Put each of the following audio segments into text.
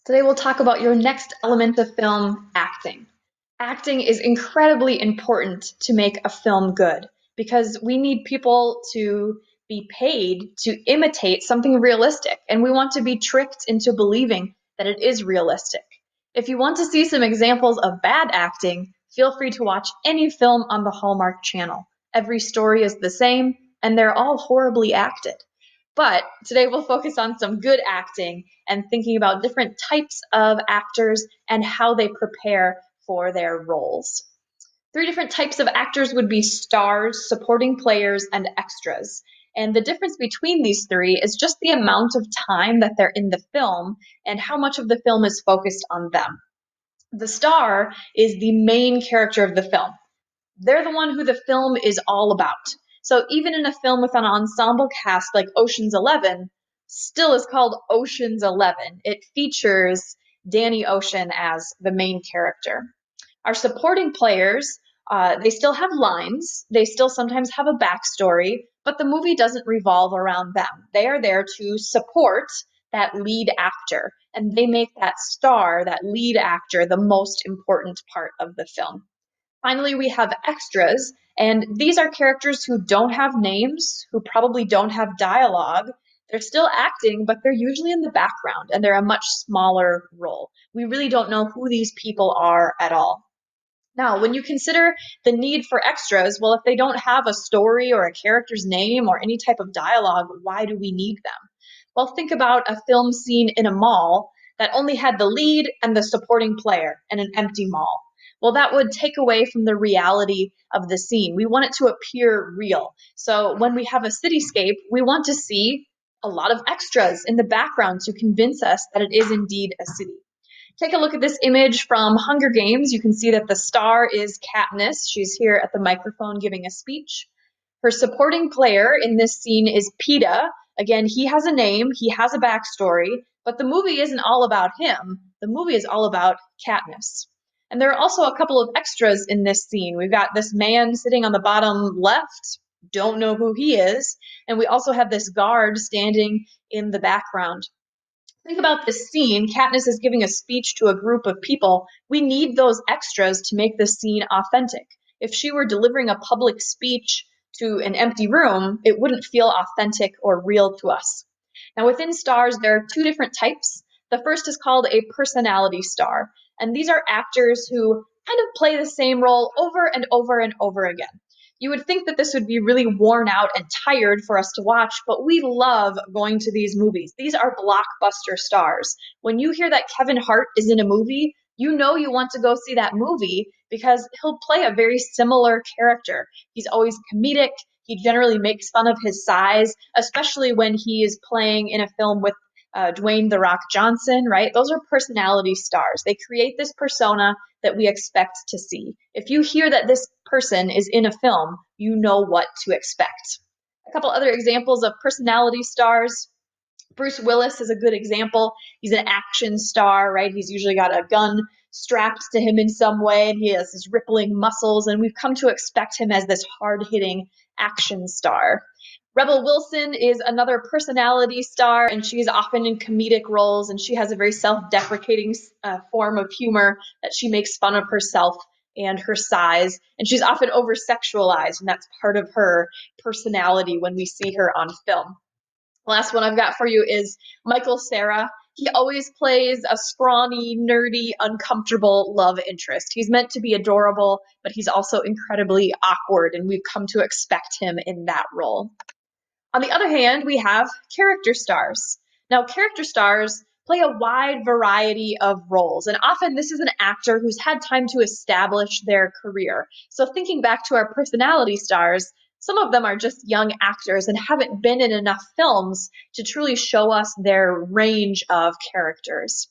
Today we'll talk about your next element of film, acting. Acting is incredibly important to make a film good because we need people to be paid to imitate something realistic, and we want to be tricked into believing that it is realistic. If you want to see some examples of bad acting, feel free to watch any film on the Hallmark Channel. Every story is the same, and they're all horribly acted. But today we'll focus on some good acting and thinking about different types of actors and how they prepare for their roles. Three different types of actors would be stars, supporting players, and extras. And the difference between these three is just the amount of time that they're in the film and how much of the film is focused on them. The star is the main character of the film. They're the one who the film is all about. So even in a film with an ensemble cast like Ocean's 11, still is called Ocean's 11. It features Danny Ocean as the main character. Our supporting players, they still have lines, they still sometimes have a backstory, but the movie doesn't revolve around them. They are there to support that lead actor, and they make that star, that lead actor, the most important part of the film. Finally, we have extras, and these are characters who don't have names, who probably don't have dialogue. They're still acting, but they're usually in the background, and they're a much smaller role. We really don't know who these people are at all. Now, when you consider the need for extras, well, if they don't have a story or a character's name or any type of dialogue, why do we need them? Well, think about a film scene in a mall that only had the lead and the supporting player and an empty mall. Well, that would take away from the reality of the scene. We want it to appear real. So when we have a cityscape, we want to see a lot of extras in the background to convince us that it is indeed a city. Take a look at this image from Hunger Games. You can see that the star is Katniss. She's here at the microphone giving a speech. Her supporting player in this scene is Peeta. Again, he has a name, he has a backstory, but the movie isn't all about him. The movie is all about Katniss. And there are also a couple of extras in this scene. We've got this man sitting on the bottom left, don't know who he is, and we also have this guard standing in the background. Think about this scene. Katniss is giving a speech to a group of people. We need those extras to make the scene authentic. If she were delivering a public speech to an empty room, it wouldn't feel authentic or real to us. Now, within stars, there are two different types. The first is called a personality star, and these are actors who kind of play the same role over and over and over again. You would think that this would be really worn out and tired for us to watch, but we love going to these movies. These are blockbuster stars. When you hear that Kevin Hart is in a movie, you know you want to go see that movie because he'll play a very similar character. He's always comedic. He generally makes fun of his size, especially when he is playing in a film with Dwayne The Rock Johnson, right? Those are personality stars. They create this persona that we expect to see. If you hear that this person is in a film, you know what to expect. A couple other examples of personality stars. Bruce Willis is a good example. He's an action star, right? He's usually got a gun strapped to him in some way, and he has his rippling muscles, and we've come to expect him as this hard-hitting action star. Rebel Wilson is another personality star, and she's often in comedic roles, and she has a very self-deprecating form of humor that she makes fun of herself and her size, and she's often over-sexualized, and that's part of her personality when we see her on film. Last one I've got for you is Michael Cera. He always plays a scrawny, nerdy, uncomfortable love interest. He's meant to be adorable, but he's also incredibly awkward, and we've come to expect him in that role. On the other hand, we have character stars. Now, character stars play a wide variety of roles, and often this is an actor who's had time to establish their career. So, thinking back to our personality stars, some of them are just young actors and haven't been in enough films to truly show us their range of characters.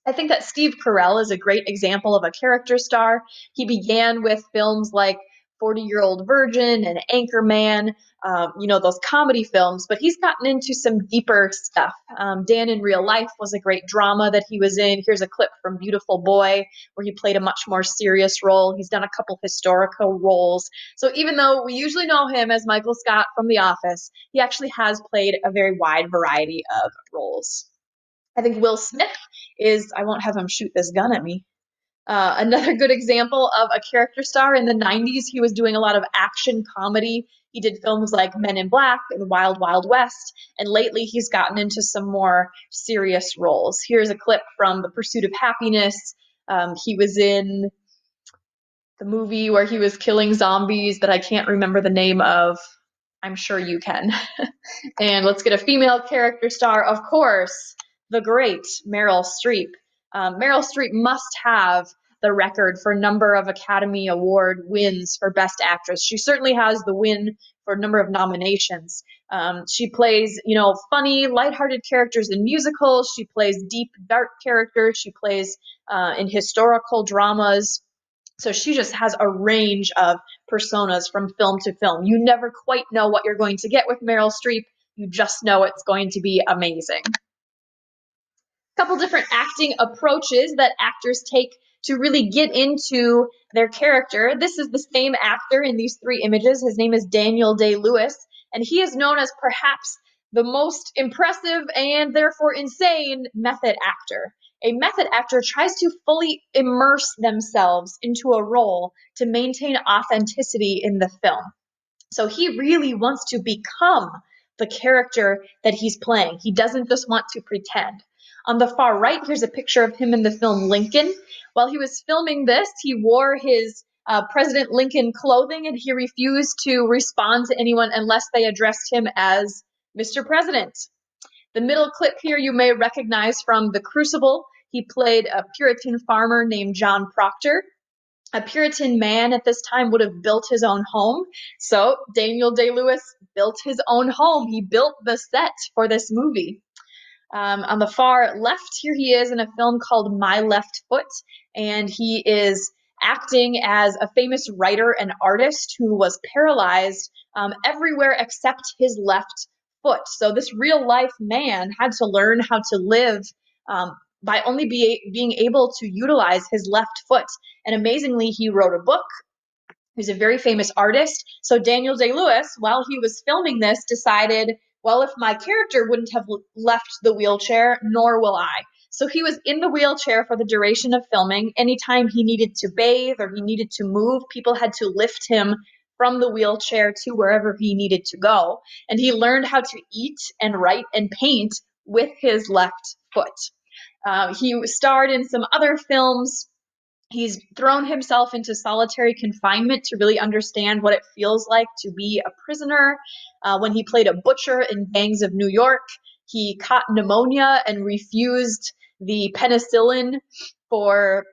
I think that Steve Carell is a great example of a character star. He began with films like 40-Year-Old Virgin and Anchorman, those comedy films, but he's gotten into some deeper stuff. Dan in Real Life was a great drama that he was in. Here's a clip from Beautiful Boy, where he played a much more serious role. He's done a couple historical roles. So even though we usually know him as Michael Scott from The Office, he actually has played a very wide variety of roles. I think Will Smith is, I won't have him shoot this gun at me. Another good example of a character star in the 90s, he was doing a lot of action comedy. He did films like Men in Black and Wild Wild West, and lately he's gotten into some more serious roles. Here's a clip from The Pursuit of Happiness. He was in the movie where he was killing zombies that I can't remember the name of. I'm sure you can. And let's get a female character star, of course, the great Meryl Streep. Meryl Streep must have the record for number of Academy Award wins for Best Actress. She certainly has the win for number of nominations. She plays, funny, lighthearted characters in musicals. She plays deep, dark characters. She plays in historical dramas. So she just has a range of personas from film to film. You never quite know what you're going to get with Meryl Streep. You just know it's going to be amazing. A couple different acting approaches that actors take to really get into their character. This is the same actor in these three images. His name is Daniel Day-Lewis, and he is known as perhaps the most impressive and therefore insane method actor. A method actor tries to fully immerse themselves into a role to maintain authenticity in the film. So he really wants to become the character that he's playing. He doesn't just want to pretend. On the far right, here's a picture of him in the film Lincoln. While he was filming this, he wore his President Lincoln clothing, and he refused to respond to anyone unless they addressed him as Mr. President. The middle clip here you may recognize from The Crucible. He played a Puritan farmer named John Proctor. A Puritan man at this time would have built his own home. So Daniel Day-Lewis built his own home. He built the set for this movie. On the far left, here he is in a film called My Left Foot, and he is acting as a famous writer and artist who was paralyzed everywhere except his left foot. So this real life man had to learn how to live by only being able to utilize his left foot. And amazingly, he wrote a book. He's a very famous artist. So Daniel Day-Lewis, while he was filming this, decided, well, if my character wouldn't have left the wheelchair, nor will I. So he was in the wheelchair for the duration of filming. Anytime he needed to bathe or he needed to move, people had to lift him from the wheelchair to wherever he needed to go. And he learned how to eat and write and paint with his left foot. He starred in some other films. He's thrown himself into solitary confinement to really understand what it feels like to be a prisoner. When he played a butcher in Gangs of New York, he caught pneumonia and refused the penicillin for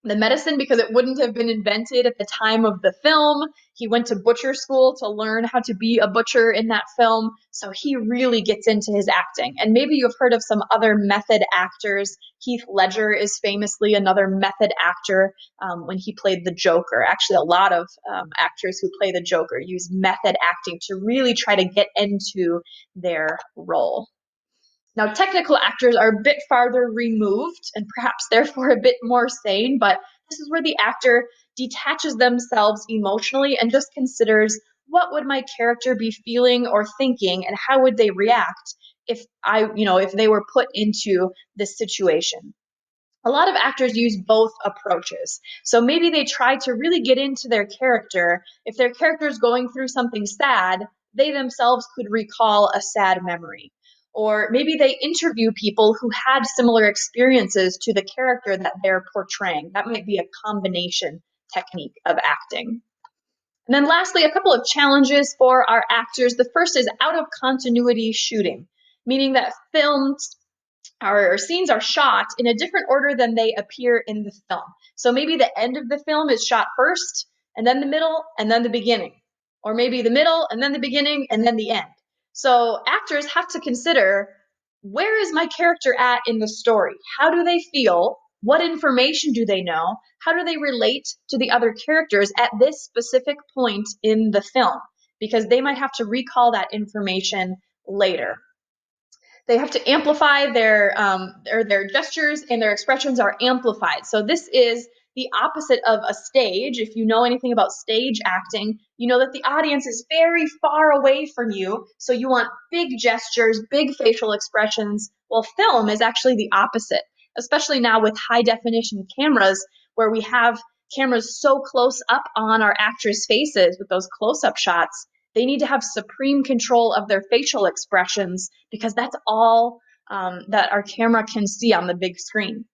the medicine because it wouldn't have been invented at the time of the film. He went to butcher school to learn how to be a butcher in that film. So he really gets into his acting. And maybe you've heard of some other method actors. Heath Ledger is famously another method actor when he played the Joker. Actually, a lot of actors who play the Joker use method acting to really try to get into their role. Now, technical actors are a bit farther removed and perhaps therefore a bit more sane, but this is where the actor detaches themselves emotionally and just considers, what would my character be feeling or thinking, and how would they react if if they were put into this situation. A lot of actors use both approaches. So maybe they try to really get into their character. If their character is going through something sad, they themselves could recall a sad memory. Or maybe they interview people who had similar experiences to the character that they're portraying. That might be a combination technique of acting. And then lastly, a couple of challenges for our actors. The first is out of continuity shooting, meaning that films our scenes are shot in a different order than they appear in the film. So maybe the end of the film is shot first, and then the middle, and then the beginning. Or maybe the middle, and then the beginning, and then the end. So actors have to consider, where is my character at in the story? How do they feel? What information do they know? How do they relate to the other characters at this specific point in the film? Because they might have to recall that information later. They have to amplify their gestures, and their expressions are amplified. So this is the opposite of a stage. If you know anything about stage acting, you know that the audience is very far away from you. So you want big gestures, big facial expressions. Well, film is actually the opposite. especially now with high definition cameras where we have cameras so close up on our actors' faces with those close-up shots. They need to have supreme control of their facial expressions because that's all that our camera can see on the big screen.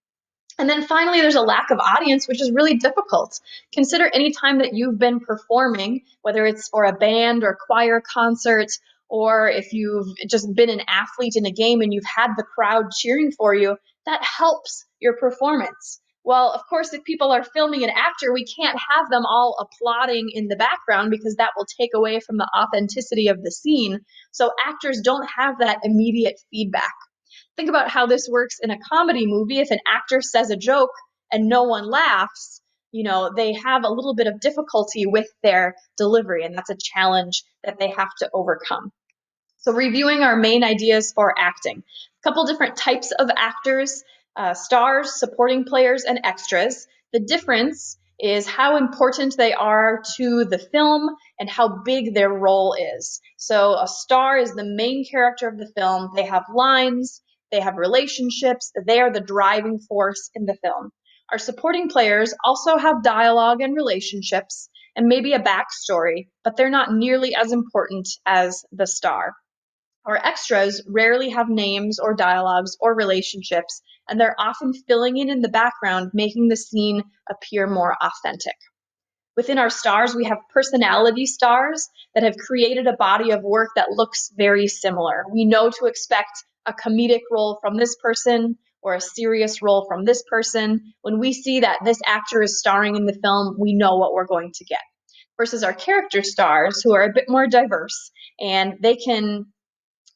And then finally, there's a lack of audience, which is really difficult. Consider any time that you've been performing, whether it's for a band or choir concert, or if you've just been an athlete in a game and you've had the crowd cheering for you, that helps your performance. Well, of course, if people are filming an actor, we can't have them all applauding in the background because that will take away from the authenticity of the scene. So actors don't have that immediate feedback. Think about how this works in a comedy movie. If an actor says a joke and no one laughs, they have a little bit of difficulty with their delivery, and that's a challenge that they have to overcome. So reviewing our main ideas for acting. A couple different types of actors, stars, supporting players, and extras. The difference is how important they are to the film and how big their role is. So a star is the main character of the film. They have lines, they have relationships, they are the driving force in the film. Our supporting players also have dialogue and relationships and maybe a backstory, but they're not nearly as important as the star. Our extras rarely have names or dialogues or relationships, and they're often filling in the background, making the scene appear more authentic. Within our stars, we have personality stars that have created a body of work that looks very similar. We know to expect a comedic role from this person or a serious role from this person. When we see that this actor is starring in the film, we know what we're going to get. Versus our character stars, who are a bit more diverse, and they can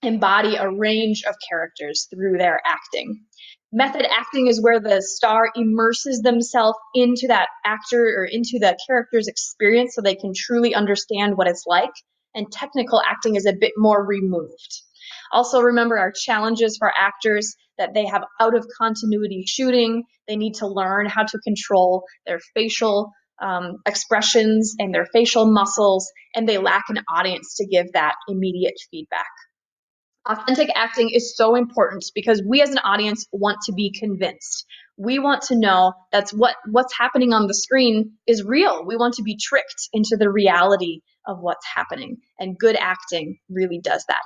embody a range of characters through their acting. Method acting is where the star immerses themselves into that actor or into the character's experience so they can truly understand what it's like. And technical acting is a bit more removed. Also, remember our challenges for actors that they have out of continuity shooting. They need to learn how to control their facial expressions and their facial muscles, and they lack an audience to give that immediate feedback. Authentic acting is so important because we as an audience want to be convinced. We want to know that's what's happening on the screen is real. We want to be tricked into the reality of what's happening. And good acting really does that.